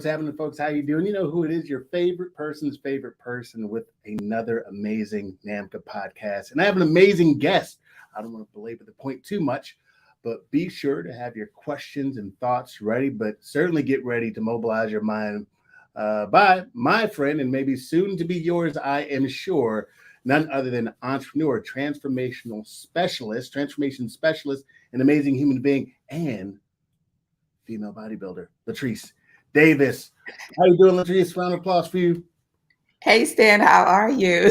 what's happening, folks? How you doing? You know who it is, your favorite person's favorite person with another amazing NAMCA podcast. And I have an amazing guest. I don't want to belabor the point too much, but be sure to have your questions and thoughts ready, but certainly get ready to mobilize your mind by my friend, and maybe soon to be yours, I am sure, none other than entrepreneur, transformation specialist, an amazing human being, and female bodybuilder, LaTrice Davis. How you doing, LaTrice? Round of applause for you. Hey, Stan, how are you?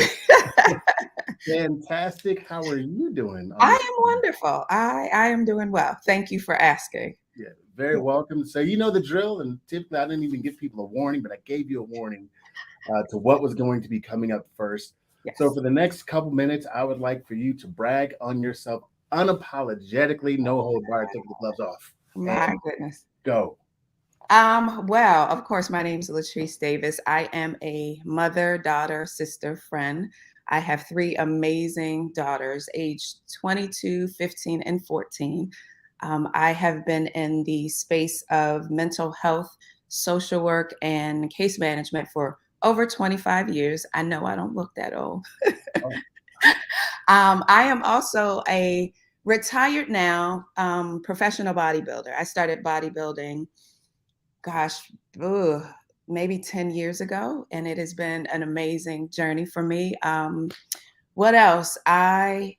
Fantastic. How are you doing? I am wonderful. I am doing well. Thank you for asking. Yeah, very welcome. So you know the drill, and typically I didn't even give people a warning, but I gave you a warning to what was going to be coming up first. Yes. So for the next couple minutes, I would like for you to brag on yourself unapologetically, no hold barred, take the gloves off. My goodness. Go. Well, of course, my name is LaTrice Davis. I am a mother, daughter, sister, friend. I have three amazing daughters, aged 22, 15, and 14. I have been in the space of mental health, social work, and case management for over 25 years. I know I don't look that old. I am also a retired now professional bodybuilder. I started bodybuilding, maybe 10 years ago, and it has been an amazing journey for me. What else? I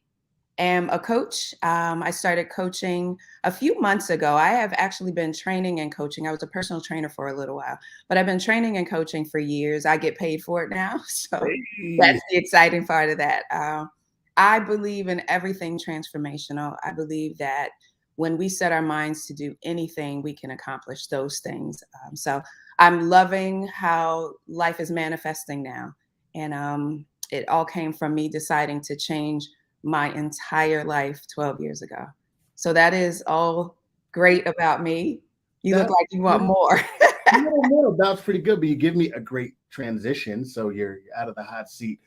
am a coach. I started coaching a few months ago. I have actually been training and coaching. I was a personal trainer for a little while, but I've been training and coaching for years. I get paid for it now. So that's the exciting part of that. I believe in everything transformational. I believe that when we set our minds to do anything, we can accomplish those things. So I'm loving how life is manifesting now. And it all came from me deciding to change my entire life 12 years ago. So that is all great about me. You look like you want more. No, that's pretty good, but you give me a great transition. So you're out of the hot seat.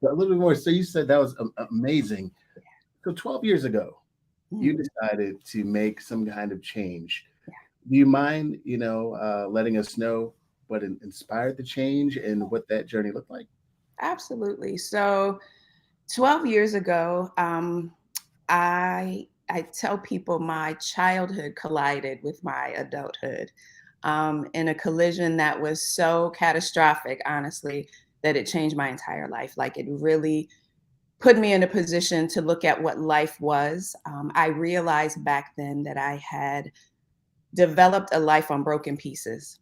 But a little bit more. So you said that was amazing. So 12 years ago, you decided to make some kind of change. Do you mind, letting us know what inspired the change and what that journey looked like? Absolutely. So 12 years ago, I tell people my childhood collided with my adulthood in a collision that was so catastrophic, honestly, that it changed my entire life. Like, it really put me in a position to look at what life was. I realized back then that I had developed a life on broken pieces.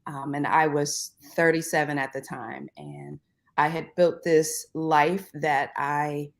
And I was 37 at the time. And I had built this life that I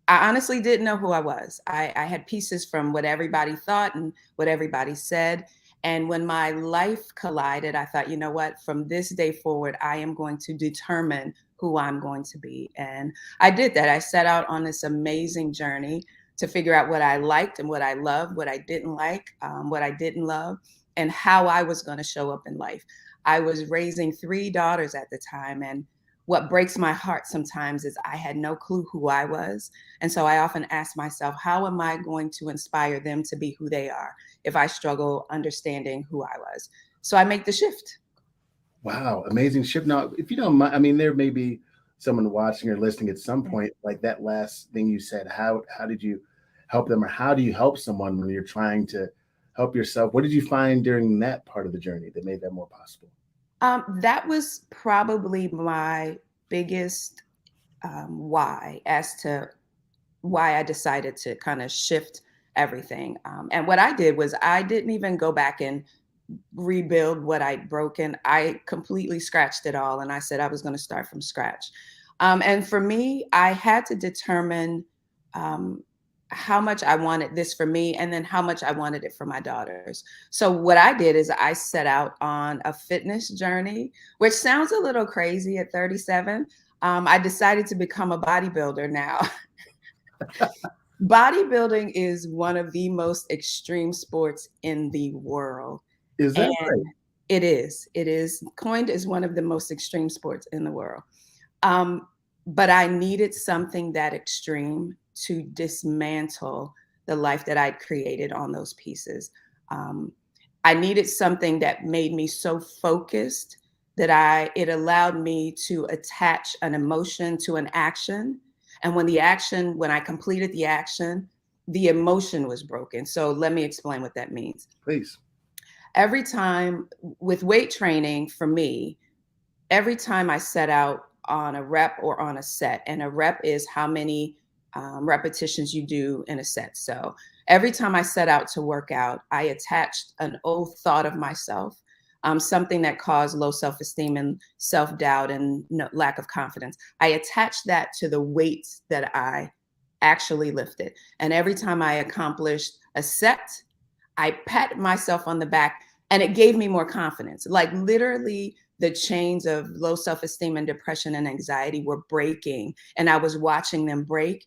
honestly didn't know who I was. I had pieces from what everybody thought and what everybody said. And when my life collided, I thought, you know what, from this day forward, I am going to determine who I'm going to be. And I did that. I set out on this amazing journey to figure out what I liked and what I loved, what I didn't like, what I didn't love, and how I was going to show up in life. I was raising three daughters at the time, and what breaks my heart sometimes is I had no clue who I was. And so I often ask myself, how am I going to inspire them to be who they are if I struggle understanding who I was? So I make the shift. Wow, amazing shift. Now, if you don't mind, I mean, there may be someone watching or listening at some point, like that last thing you said. How did you help them, or how do you help someone when you're trying to help yourself? What did you find during that part of the journey that made that more possible? That was probably my biggest why as to why I decided to kind of shift everything. And what I did was I didn't even go back and rebuild what I'd broken. I completely scratched it all. And I said I was going to start from scratch. And for me, I had to determine um, how much I wanted this for me and then how much I wanted it for my daughters. So what I did is I set out on a fitness journey, which sounds a little crazy at 37. I decided to become a bodybuilder now. Bodybuilding is one of the most extreme sports in the world. Is that right? It is. It is coined as one of the most extreme sports in the world. But I needed something that extreme to dismantle the life that I'd created on those pieces. I needed something that made me so focused that it allowed me to attach an emotion to an action. And when I completed the action, the emotion was broken. So let me explain what that means. Please. Every time with weight training for me, every time I set out on a rep or on a set, and a rep is how many repetitions you do in a set. So every time I set out to work out, I attached an old thought of myself, something that caused low self-esteem and self-doubt and lack of confidence. I attached that to the weights that I actually lifted. And every time I accomplished a set, I pat myself on the back and it gave me more confidence. Like literally, the chains of low self-esteem and depression and anxiety were breaking, and I was watching them break.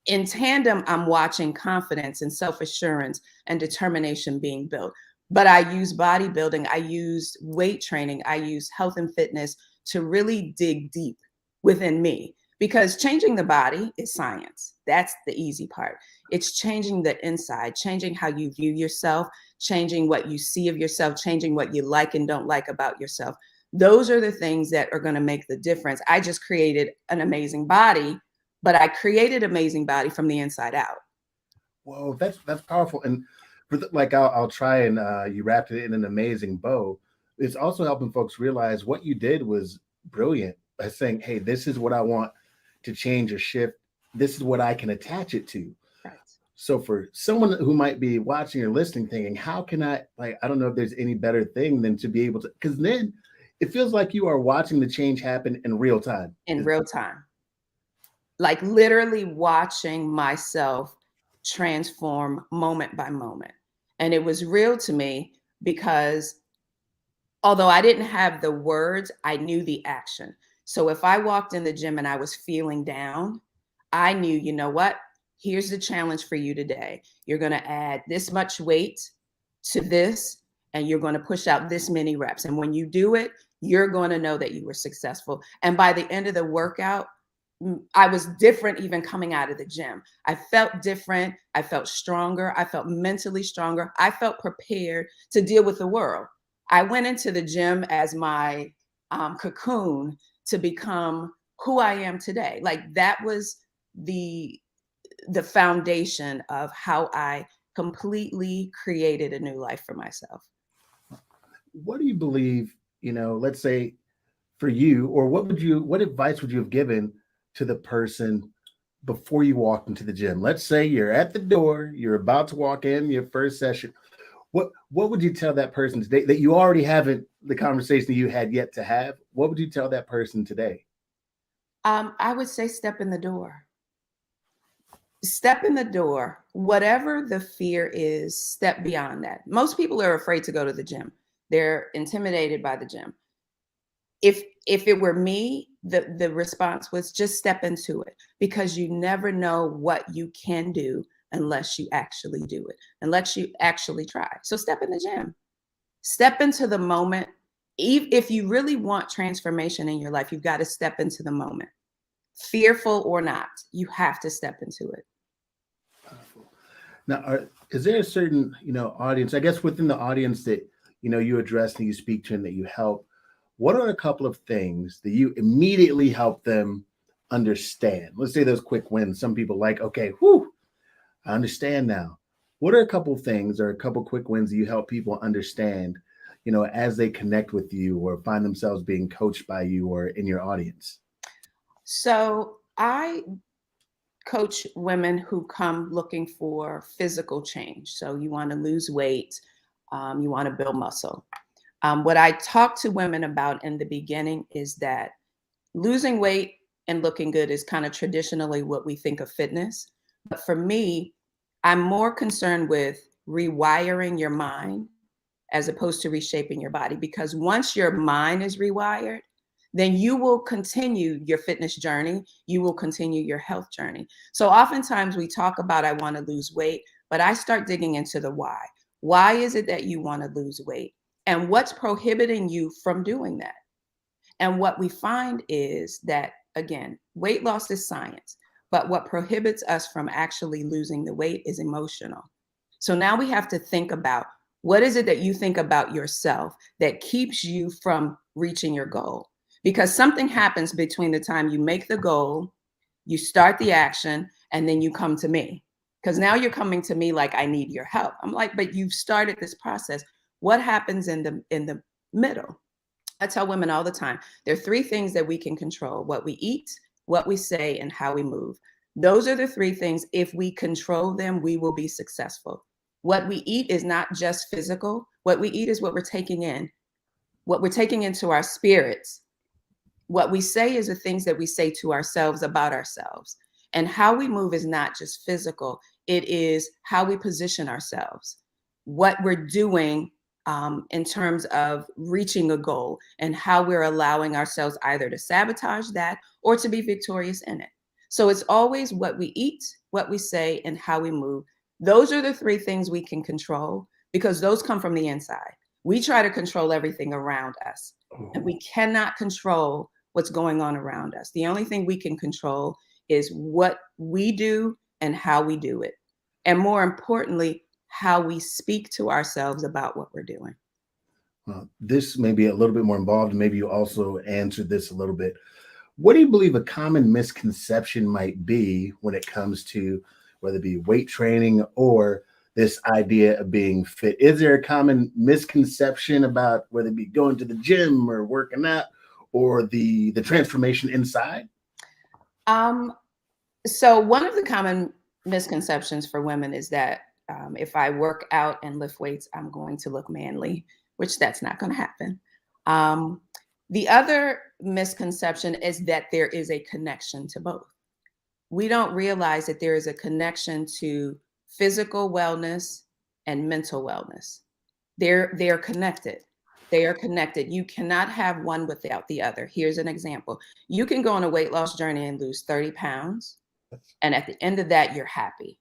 In tandem, I'm watching confidence and self-assurance and determination being built. But I use bodybuilding, I use weight training, I use health and fitness to really dig deep within me, because changing the body is science. That's the easy part. It's changing the inside, changing how you view yourself, changing what you see of yourself, changing what you like and don't like about yourself. Those are the things that are going to make the difference. I just created an amazing body, but I created amazing body from the inside out. Whoa, that's powerful. And like I'll try and you wrapped it in an amazing bow. It's also helping folks realize what you did was brilliant by saying, "Hey, this is what I want to change or shift. This is what I can attach it to." Right. So for someone who might be watching or listening, thinking, "How can I I don't know if there's any better thing than to be able to," because then it feels like you are watching the change happen in real time. In real time. Like literally watching myself transform moment by moment. And it was real to me because although I didn't have the words, I knew the action. So if I walked in the gym and I was feeling down, I knew, you know what? Here's the challenge for you today. You're going to add this much weight to this, and you're going to push out this many reps. And when you do it, you're going to know that you were successful. And by the end of the workout, I was different even coming out of the gym. I felt different. I felt stronger. I felt mentally stronger. I felt prepared to deal with the world. I went into the gym as my cocoon to become who I am today. Like that was the foundation of how I completely created a new life for myself. What do you believe, let's say for you, or what advice would you have given to the person before you walked into the gym? Let's say you're at the door, you're about to walk in your first session. What would you tell that person today that you already haven't the conversation that you had yet to have? What would you tell that person today? I would say step in the door. Step in the door. Whatever the fear is, step beyond that. Most people are afraid to go to the gym. They're intimidated by the gym. If it were me, the response was just step into it, because you never know what you can do unless you actually do it, unless you actually try. So step in the gym, step into the moment. If you really want transformation in your life, you've got to step into the moment. Fearful or not, you have to step into it. Powerful. Now, is there a certain, audience, I guess within the audience that, you address and you speak to and that you help, what are a couple of things that you immediately help them understand? Let's say those quick wins. Some people like, okay, whew, I understand now. What are a couple of things or a couple of quick wins that you help people understand, as they connect with you or find themselves being coached by you or in your audience? So I coach women who come looking for physical change. So you want to lose weight, you want to build muscle. What I talk to women about in the beginning is that losing weight and looking good is kind of traditionally what we think of fitness. But for me, I'm more concerned with rewiring your mind as opposed to reshaping your body. Because once your mind is rewired, then you will continue your fitness journey. You will continue your health journey. So oftentimes we talk about, I want to lose weight, but I start digging into the why. Why is it that you want to lose weight? And what's prohibiting you from doing that? And what we find is that, again, weight loss is science, but what prohibits us from actually losing the weight is emotional. So now we have to think about, What is it that you think about yourself that keeps you from reaching your goal? Because something happens between the time you make the goal, you start the action, and then you come to me. Because now you're coming to me like, I need your help. I'm like, but you've started this process. What happens in the middle? I tell women all the time, there are three things that we can control: what we eat, what we say, and how we move. Those are the three things. If we control them, we will be successful. What we eat is not just physical. What we eat is what we're taking in, what we're taking into our spirits. What we say is the things that we say to ourselves about ourselves. And how we move is not just physical, it is how we position ourselves, what we're doing in terms of reaching a goal, and how we're allowing ourselves either to sabotage that or to be victorious in it. So it's always what we eat, what we say, and how we move. Those are the three things we can control because those come from the inside. We try to control everything around us, and we cannot control what's going on around us. The only thing we can control is what we do and how we do it. And more importantly, how we speak to ourselves about what we're doing. Well, this may be a little bit more involved, and maybe you also answered this a little bit. What do you believe a common misconception might be when it comes to whether it be weight training or this idea of being fit? Is there a common misconception about whether it be going to the gym or working out or the transformation inside? So one of the common misconceptions for women is that if I work out and lift weights, I'm going to look manly, which that's not going to happen. The other misconception is that there is a connection to both. We don't realize that there is a connection to physical wellness and mental wellness. They're connected. They are connected. You cannot have one without the other. Here's an example. You can go on a weight loss journey and lose 30 pounds. And at the end of that, you're happy.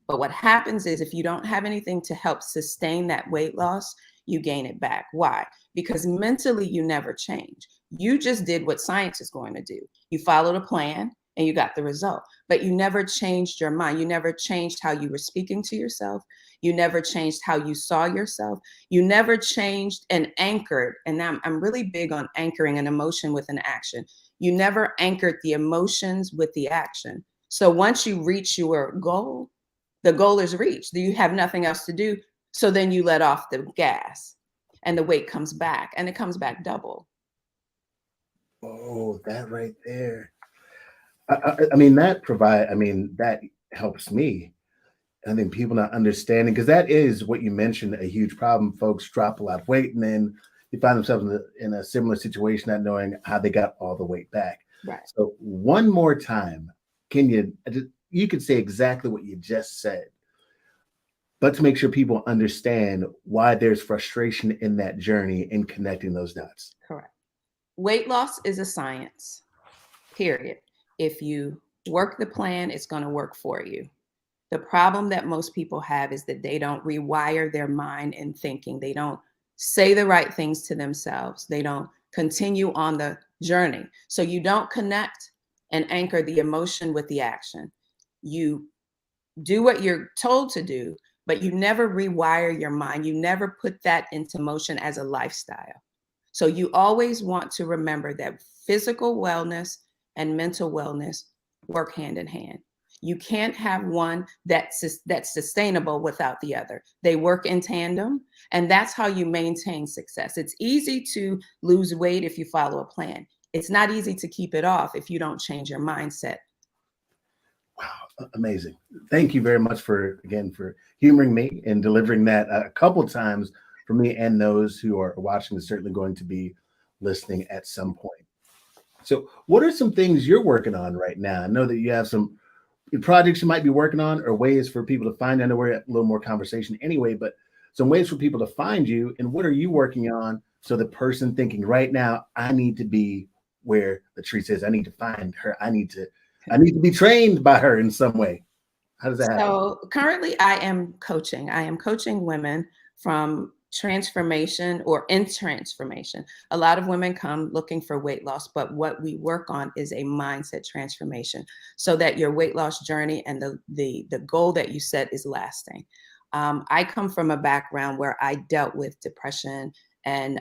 But what happens is if you don't have anything to help sustain that weight loss, you gain it back. Why? Because mentally, you never change. You just did what science is going to do. You followed a plan and you got the result, but you never changed your mind. You never changed how you were speaking to yourself. You never changed how you saw yourself. You never changed and anchored. And I'm really big on anchoring an emotion with an action. You never anchored the emotions with the action. So once you reach your goal, the goal is reached. You have nothing else to do. So then you let off the gas and the weight comes back, and it comes back double. Oh, that right there. That helps me. I think people not understanding, because that is what you mentioned, a huge problem. Folks drop a lot of weight and then they find themselves in a similar situation, not knowing how they got all the weight back. Right. So one more time, you could say exactly what you just said, but to make sure people understand why there's frustration in that journey in connecting those dots. Correct. Weight loss is a science, period. If you work the plan, it's going to work for you. The problem that most people have is that they don't rewire their mind and thinking. They don't say the right things to themselves. They don't continue on the journey. So you don't connect and anchor the emotion with the action. You do what you're told to do, but you never rewire your mind. You never put that into motion as a lifestyle. So you always want to remember that physical wellness and mental wellness work hand in hand. You can't have one that's sustainable without the other. They work in tandem, and that's how you maintain success. It's easy to lose weight if you follow a plan. It's not easy to keep it off if you don't change your mindset. Wow, amazing. Thank you very much for humoring me and delivering that a couple times for me and those who are watching is certainly going to be listening at some point. So what are some things you're working on right now? I know that you have some projects you might be working on or ways for people to find. I know we're at a little more conversation anyway, but some ways for people to find you, and what are you working on so the person thinking right now, I need to be where LaTrice is. I need to find her. I need to be trained by her in some way. How does that happen? So currently I am coaching. I am coaching women from transformation or in transformation. A lot of women come looking for weight loss, but what we work on is a mindset transformation so that your weight loss journey and the goal that you set is lasting. I come from a background where I dealt with depression and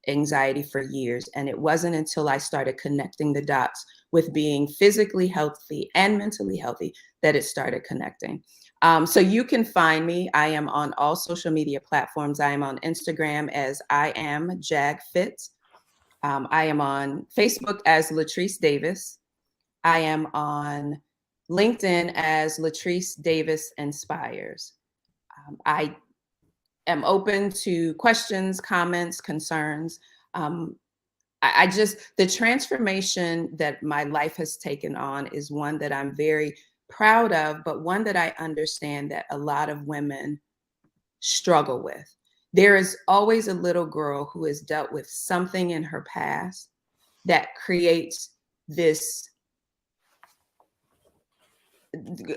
anxiety for years. And it wasn't until I started connecting the dots with being physically healthy and mentally healthy that it started connecting. So you can find me. I am on all social media platforms. I am on Instagram as I am JagFit. I am on Facebook as LaTrice Davis. I am on LinkedIn as LaTrice Davis Inspires. I am open to questions, comments, concerns. Um, I just, the transformation that my life has taken on is one that I'm very proud of, but one that I understand that a lot of women struggle with. There is always a little girl who has dealt with something in her past that creates this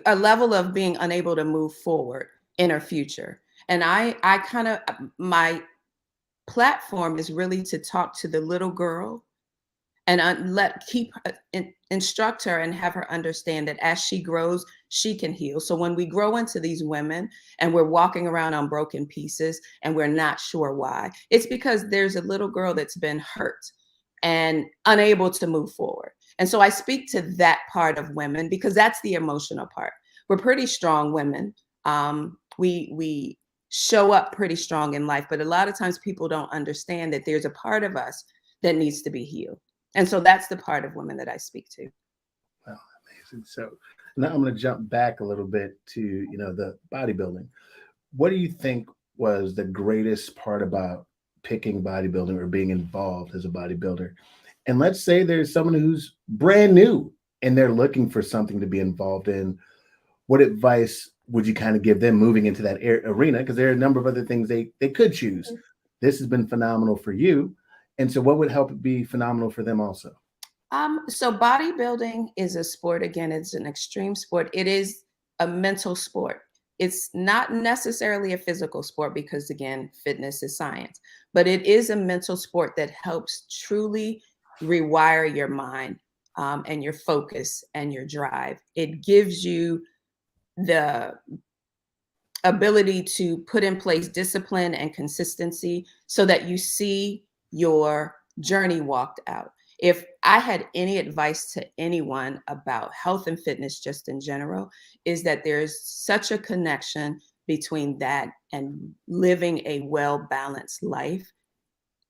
a level of being unable to move forward in her future. And I kind of, my platform is really to talk to the little girl and instruct her and have her understand that as she grows, she can heal. So when we grow into these women and we're walking around on broken pieces and we're not sure why, it's because there's a little girl that's been hurt and unable to move forward. And so I speak to that part of women because that's the emotional part. We're pretty strong women. We show up pretty strong in life, but a lot of times people don't understand that there's a part of us that needs to be healed. And so that's the part of women that I speak to. Wow, amazing. So now I'm going to jump back a little bit to, the bodybuilding. What do you think was the greatest part about picking bodybuilding or being involved as a bodybuilder? And let's say there's someone who's brand new and they're looking for something to be involved in. What advice would you kind of give them moving into that arena? Because there are a number of other things they could choose. This has been phenomenal for you. And so what would help it be phenomenal for them also? So bodybuilding is a sport. Again, it's an extreme sport. It is a mental sport. It's not necessarily a physical sport because, again, fitness is science, but it is a mental sport that helps truly rewire your mind and your focus and your drive. It gives you the ability to put in place discipline and consistency so that you see your journey walked out. If I had any advice to anyone about health and fitness, just in general, is that there's such a connection between that and living a well-balanced life.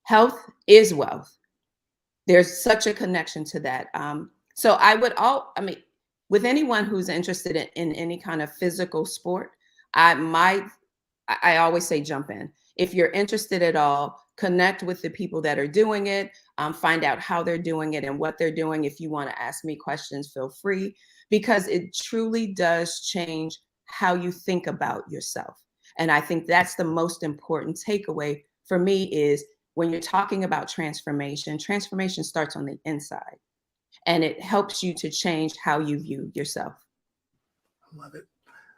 Health is wealth. There's such a connection to that. So with anyone who's interested in any kind of physical sport, I always say jump in. If you're interested at all, connect with the people that are doing it, find out how they're doing it and what they're doing. If you want to ask me questions, feel free, because it truly does change how you think about yourself. And I think that's the most important takeaway for me is when you're talking about transformation, transformation starts on the inside and it helps you to change how you view yourself. I love it.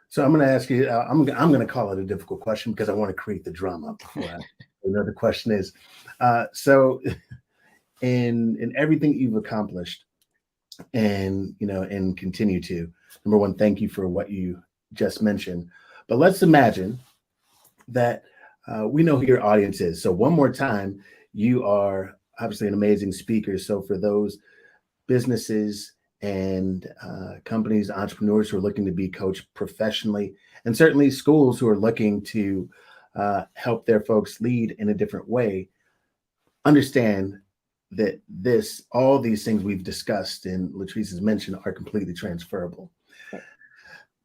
So I'm going to ask you, I'm going to call it a difficult question because I want to create the drama before I, another question is, so in everything you've accomplished and, and continue to, number one, thank you for what you just mentioned, but let's imagine that we know who your audience is. So one more time, you are obviously an amazing speaker. So for those businesses and companies, entrepreneurs who are looking to be coached professionally, and certainly schools who are looking to help their folks lead in a different way, understand that all these things we've discussed and LaTrice has mentioned are completely transferable. Okay.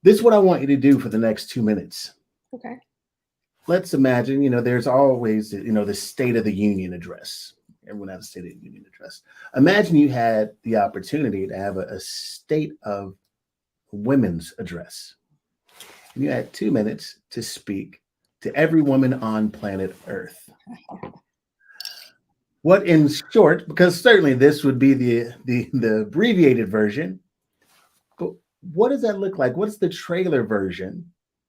This is what I want you to do for the next 2 minutes. Okay. Let's imagine, there's always, the State of the Union address. Everyone has a State of the Union address. Imagine you had the opportunity to have a State of Women's address. And you had 2 minutes to speak to every woman on planet Earth. What, in short, because certainly this would be the abbreviated version, but what does that look like? What's the trailer version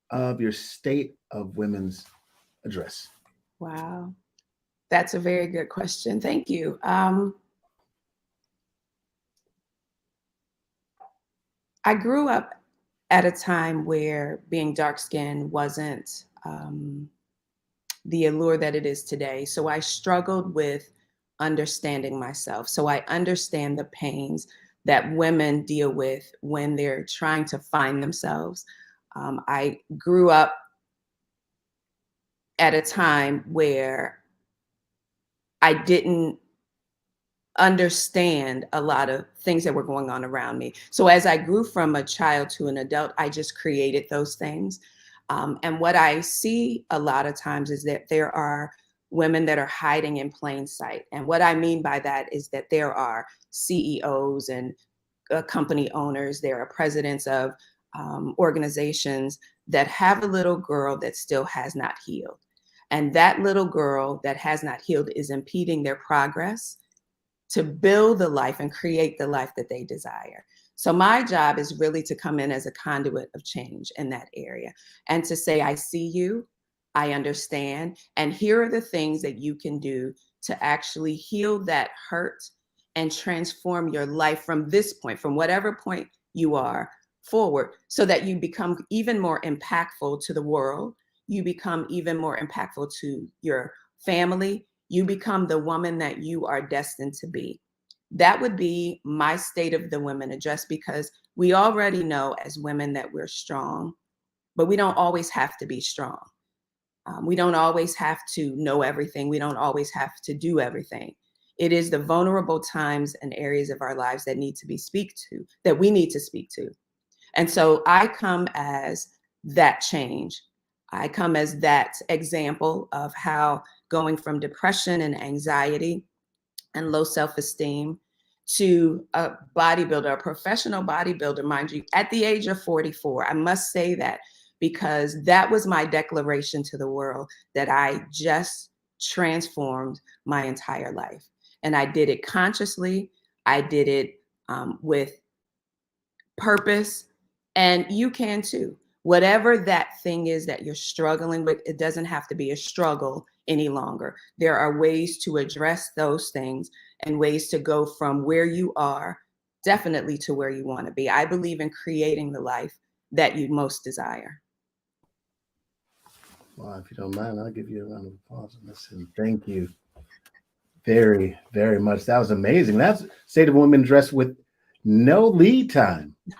of your State of Women's address? Wow. That's a very good question. Thank you. I grew up at a time where being dark skinned wasn't the allure that it is today. So I struggled with understanding myself. So I understand the pains that women deal with when they're trying to find themselves. I grew up at a time where I didn't understand a lot of things that were going on around me. So as I grew from a child to an adult, I just created those things. And what I see a lot of times is that there are women that are hiding in plain sight. And what I mean by that is that there are CEOs and company owners, there are presidents of organizations that have a little girl that still has not healed. And that little girl that has not healed is impeding their progress to build the life and create the life that they desire. So my job is really to come in as a conduit of change in that area and to say, I see you, I understand, and here are the things that you can do to actually heal that hurt and transform your life from this point, from whatever point you are forward, so that you become even more impactful to the world. You become even more impactful to your family. You become the woman that you are destined to be. That would be my State of the Women address, because we already know as women that we're strong, but we don't always have to be strong. We don't always have to know everything. We don't always have to do everything. It is the vulnerable times and areas of our lives that need to be that we need to speak to. And so I come as that change. I come as that example of how going from depression and anxiety and low self-esteem to a bodybuilder, a professional bodybuilder, mind you, at the age of 44. I must say that because that was my declaration to the world, that I just transformed my entire life. And I did it consciously. I did it with purpose, and you can too. Whatever that thing is that you're struggling with, it doesn't have to be a struggle any longer. There are ways to address those things and ways to go from where you are definitely to where you want to be. I believe in creating the life that you most desire. Well, if you don't mind, I'll give you a round of applause. Listen, thank you very, very much. That was amazing. That's State of Women dressed with no lead time. No,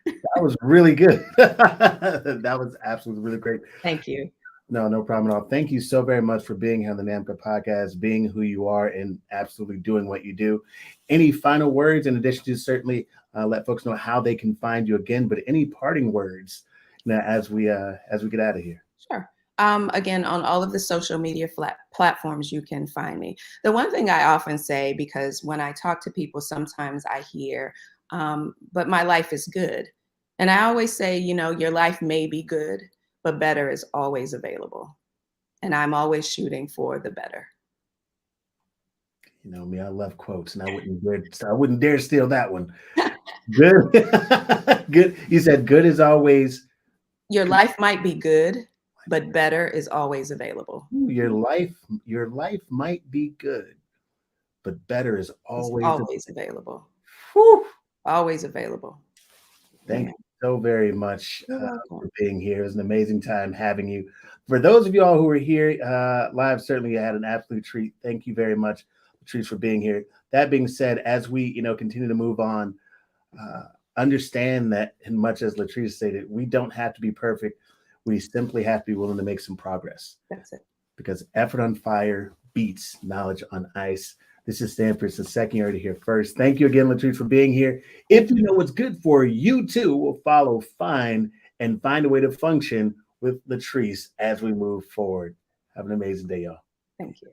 That was really good. That was absolutely really great. thank you. No problem at all. Thank you so very much for being here on the NAMCA podcast, being who you are, and absolutely doing what you do. Any final words, in addition to certainly let folks know how they can find you again, but any parting words as we get out of here? Sure. Again, on all of the social media platforms, you can find me. The one thing I often say, because when I talk to people, sometimes I hear, but my life is good. And I always say, your life may be good, but better is always available. And I'm always shooting for the better. You know me, I love quotes, and I wouldn't dare steal that one. Good. Good. You said good is always. Your life might be good, but better is always available. Your life might be good, but better is always available. Whew. Always available. Thank you so very much for being here. It was an amazing time having you. For those of you all who are here live, certainly you had an absolute treat. Thank you very much, LaTrice, for being here. That being said, as we continue to move on, understand that, and much as LaTrice stated, we don't have to be perfect. We simply have to be willing to make some progress. That's it. Because effort on fire beats knowledge on ice. This is Stanford's the second you heard it here first. Thank you again, LaTrice, for being here. If you know what's good for you, too will follow, find a way to function with LaTrice as we move forward. Have an amazing day, y'all. Thank you.